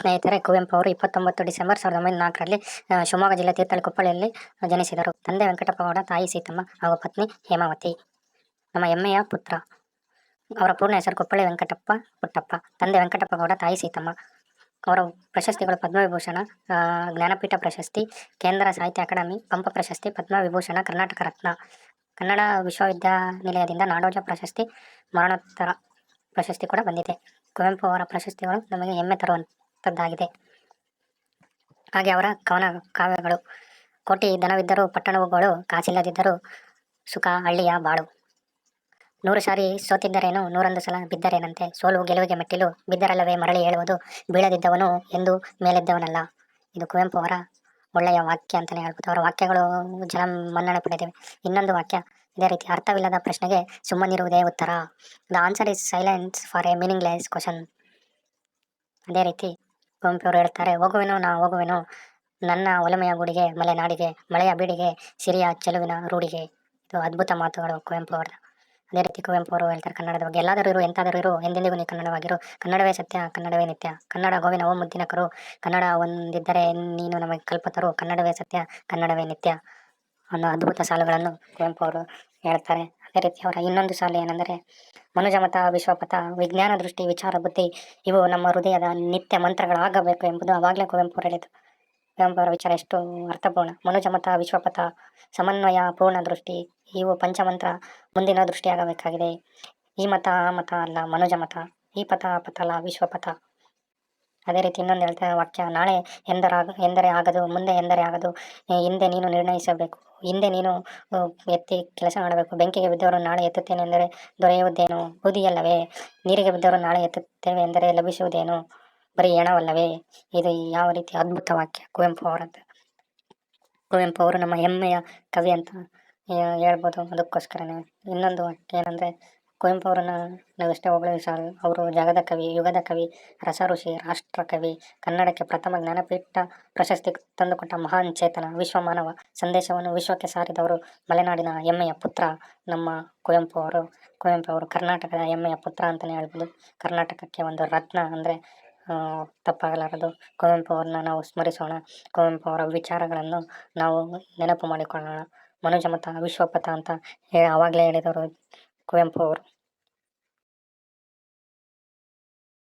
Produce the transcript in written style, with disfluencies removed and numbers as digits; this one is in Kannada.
ಸ್ನೇಹಿತರೆ, ಕುವೆಂಪು ಅವರು 29 ಡಿಸೆಂಬರ್ 1904ರಲ್ಲಿ ಶಿವಮೊಗ್ಗ ಜಿಲ್ಲೆ ತೀರ್ಥಹಳ್ಳಿ ಜನಿಸಿದರು. ತಂದೆ ವೆಂಕಟಪ್ಪಗೌಡ, ತಾಯಿ ಸೀತಮ್ಮ ಹಾಗೂ ಪತ್ನಿ ಹೇಮಾವತಿ. ನಮ್ಮ ಹೆಮ್ಮೆಯ ಪುತ್ರ. ಅವರ ಪೂರ್ಣ ಹೆಸರು ಕುಪ್ಪಳ್ಳಿ ವೆಂಕಟಪ್ಪ ಪುಟ್ಟಪ್ಪ. ತಂದೆ ವೆಂಕಟಪ್ಪಗೌಡ, ತಾಯಿ ಸೀತಮ್ಮ. ಅವರ ಪ್ರಶಸ್ತಿಗಳು ಪದ್ಮವಿಭೂಷಣ, ಜ್ಞಾನಪೀಠ ಪ್ರಶಸ್ತಿ, ಕೇಂದ್ರ ಸಾಹಿತ್ಯ ಅಕಾಡೆಮಿ, ಪಂಪ ಪ್ರಶಸ್ತಿ, ಪದ್ಮವಿಭೂಷಣ, ಕರ್ನಾಟಕ ರತ್ನ, ಕನ್ನಡ ವಿಶ್ವವಿದ್ಯಾನಿಲಯದಿಂದ ನಾಡೋಜ ಪ್ರಶಸ್ತಿ, ಮರಣೋತ್ತರ ಪ್ರಶಸ್ತಿ ಕೂಡ ಬಂದಿದೆ. ಕುವೆಂಪು ಅವರ ಪ್ರಶಸ್ತಿಗಳು ನಮಗೆ ಹೆಮ್ಮೆ ತರುವಂಥದ್ದಾಗಿದೆ. ಹಾಗೆ ಅವರ ಕವನ ಕಾವ್ಯಗಳು: ಕೋಟಿ ದನವಿದ್ದರೂ ಪಟ್ಟಣವುಗಳು, ಕಾಸಿಲ್ಲದಿದ್ದರೂ ಸುಖ ಹಳ್ಳಿಯ ಬಾಳು. 100 ಸಾರಿ ಸೋತಿದ್ದರೇನು, 101 ಸಲ ಬಿದ್ದರೇನಂತೆ. ಸೋಲು ಗೆಲುವಿಗೆ ಮೆಟ್ಟಿಲು, ಬಿದ್ದರಲ್ಲವೇ ಮರಳಿ ಹೇಳುವುದು. ಬೀಳದಿದ್ದವನು ಎಂದು ಮೇಲೆದ್ದವನಲ್ಲ. ಇದು ಕುವೆಂಪು ಅವರ ಒಳ್ಳೆಯ ವಾಕ್ಯ ಅಂತಲೇ ಹೇಳ್ಬೋದು. ಅವರ ವಾಕ್ಯಗಳು ಜನ ಮನ್ನಣೆ ಪಡೆದಿವೆ. ಇನ್ನೊಂದು ವಾಕ್ಯ ಇದೇ ರೀತಿ: ಅರ್ಥವಿಲ್ಲದ ಪ್ರಶ್ನೆಗೆ ಸುಮ್ಮನಿರುವುದೇ ಉತ್ತರ. The answer is silence for A meaningless question. ಅದೇ ರೀತಿ ಕುವೆಂಪು ಅವರು ಹೇಳ್ತಾರೆ: ಹೋಗುವೆನು ನಾ ಹೋಗುವೆನು ನನ್ನ ಒಲಮೆಯ ಗೂಡಿಗೆ, ಮಲೆನಾಡಿಗೆ, ಮಳೆಯ ಬೀಡಿಗೆ, ಸಿರಿಯ ಚೆಲುವಿನ ರೂಢಿಗೆ. ಇದು ಅದ್ಭುತ ಮಾತುಗಳು ಕುವೆಂಪು ಅವರ. ಅದೇ ರೀತಿ ಕುವೆಂಪು ಅವರು ಹೇಳ್ತಾರೆ ಕನ್ನಡದ ಬಗ್ಗೆ: ಎಲ್ಲಾದರೂ ಇರು, ಎಂತಾದರೂ ಇರು, ಎಂದೆಂದಿಗೂ ನೀ ಕನ್ನಡವಾಗಿರು. ಕನ್ನಡವೇ ಸತ್ಯ, ಕನ್ನಡವೇ ನಿತ್ಯ. ಕನ್ನಡ ಗೋವಿನ ಓ ಮುದ್ದಿನ ಕರು. ಕನ್ನಡ ಒಂದಿದ್ದರೆ ನೀನು ನಮಗೆ ಕಲ್ಪತರು. ಕನ್ನಡವೇ ಸತ್ಯ, ಕನ್ನಡವೇ ನಿತ್ಯ ಅನ್ನೋ ಅದ್ಭುತ ಸಾಲುಗಳನ್ನು ಕುವೆಂಪು ಅವರು ಹೇಳ್ತಾರೆ. ಅದೇ ರೀತಿ ಅವರ ಇನ್ನೊಂದು ಸಾಲು ಏನೆಂದರೆ: ಮನುಜಮತ, ವಿಶ್ವಪಥ, ವಿಜ್ಞಾನ ದೃಷ್ಟಿ, ವಿಚಾರ ಬುದ್ಧಿ ಇವು ನಮ್ಮ ಹೃದಯದ ನಿತ್ಯ ಮಂತ್ರಗಳಾಗಬೇಕು ಎಂಬುದು ಅವಾಗಲೇ ಕುವೆಂಪು ಅವರು ಹೇಳಿದ್ದು. ಕುವೆಂಪು ಅವರ ವಿಚಾರ ಎಷ್ಟು ಅರ್ಥಪೂರ್ಣ. ಮನುಜಮತ, ವಿಶ್ವಪಥ, ಸಮನ್ವಯ, ಪೂರ್ಣ ದೃಷ್ಟಿ ಇವು ಪಂಚಮಂತ್ರ ಮುಂದಿನ ದೃಷ್ಟಿಯಾಗಬೇಕಾಗಿದೆ. ಈ ಮತ ಆ ಮತ ಅಲ್ಲ, ಮನುಜಮತ. ಈ ಪಥ ಆ ಪಥ ಅಲ್ಲ, ವಿಶ್ವಪಥ. ಅದೇ ರೀತಿ ಇನ್ನೊಂದು ಹೇಳ್ತಾರೆ ವಾಕ್ಯ: ನಾಳೆ ಎಂದರೆ ಆಗದು, ಮುಂದೆ ಎಂದರೆ ಆಗದು. ಹಿಂದೆ ನೀನು ನಿರ್ಣಯಿಸಬೇಕು, ಹಿಂದೆ ನೀನು ಎತ್ತಿ ಕೆಲಸ ಮಾಡಬೇಕು. ಬೆಂಕಿಗೆ ಬಿದ್ದವರು ನಾಳೆ ಎತ್ತುತ್ತೇನೆ ಎಂದರೆ ದೊರೆಯುವುದೇನು? ಬೂದಿಯಲ್ಲವೇ? ನೀರಿಗೆ ಬಿದ್ದವರು ನಾಳೆ ಎತ್ತುತ್ತೇವೆ ಎಂದರೆ ಲಭಿಸುವುದೇನು? ಬರೀ ಹೆಣವಲ್ಲವೇ? ಇದು ಯಾವ ರೀತಿ ಅದ್ಭುತ ವಾಕ್ಯ ಕುವೆಂಪು ಅವರದ್ದು. ಕುವೆಂಪು ಅವರು ನಮ್ಮ ಹೆಮ್ಮೆಯ ಕವಿ ಅಂತ ಹೇಳ್ಬೋದು. ಅದಕ್ಕೋಸ್ಕರನೇ ಇನ್ನೊಂದು ವಾಕ್ಯ ಏನಂದರೆ: ಕುವೆಂಪು ಅವರನ್ನು ನಾವೆಷ್ಟೇ ಹೊಗಳಿದ್ರು ಸಾಲು. ಅವರು ಜಗದ ಕವಿ, ಯುಗದ ಕವಿ, ರಸ ಋಷಿ, ರಾಷ್ಟ್ರ ಕವಿ, ಕನ್ನಡಕ್ಕೆ ಪ್ರಥಮ ಜ್ಞಾನಪೀಠ ಪ್ರಶಸ್ತಿ ತಂದುಕೊಟ್ಟ ಮಹಾನ್ ಚೇತನ, ವಿಶ್ವಮಾನವ, ಸಂದೇಶವನ್ನು ವಿಶ್ವಕ್ಕೆ ಸಾರಿದವರು, ಮಲೆನಾಡಿನ ಹೆಮ್ಮೆಯ ಪುತ್ರ ನಮ್ಮ ಕುವೆಂಪು ಅವರು. ಕುವೆಂಪು ಅವರು ಕರ್ನಾಟಕದ ಹೆಮ್ಮೆಯ ಪುತ್ರ ಅಂತಲೇ ಹೇಳ್ಬೋದು. ಕರ್ನಾಟಕಕ್ಕೆ ಒಂದು ರತ್ನ ಅಂದರೆ ತಪ್ಪಾಗಲಾರದು. ಕುವೆಂಪು ಅವ್ರನ್ನ ನಾವು ಸ್ಮರಿಸೋಣ. ಕುವೆಂಪು ಅವರ ವಿಚಾರಗಳನ್ನು ನಾವು ನೆನಪು ಮಾಡಿಕೊಳ್ಳೋಣ. ಮನುಜಮತ, ವಿಶ್ವಪಥ ಅಂತ ಆವಾಗಲೇ ಹೇಳಿದವರು ಕುವೆಂಪು ಅವರು.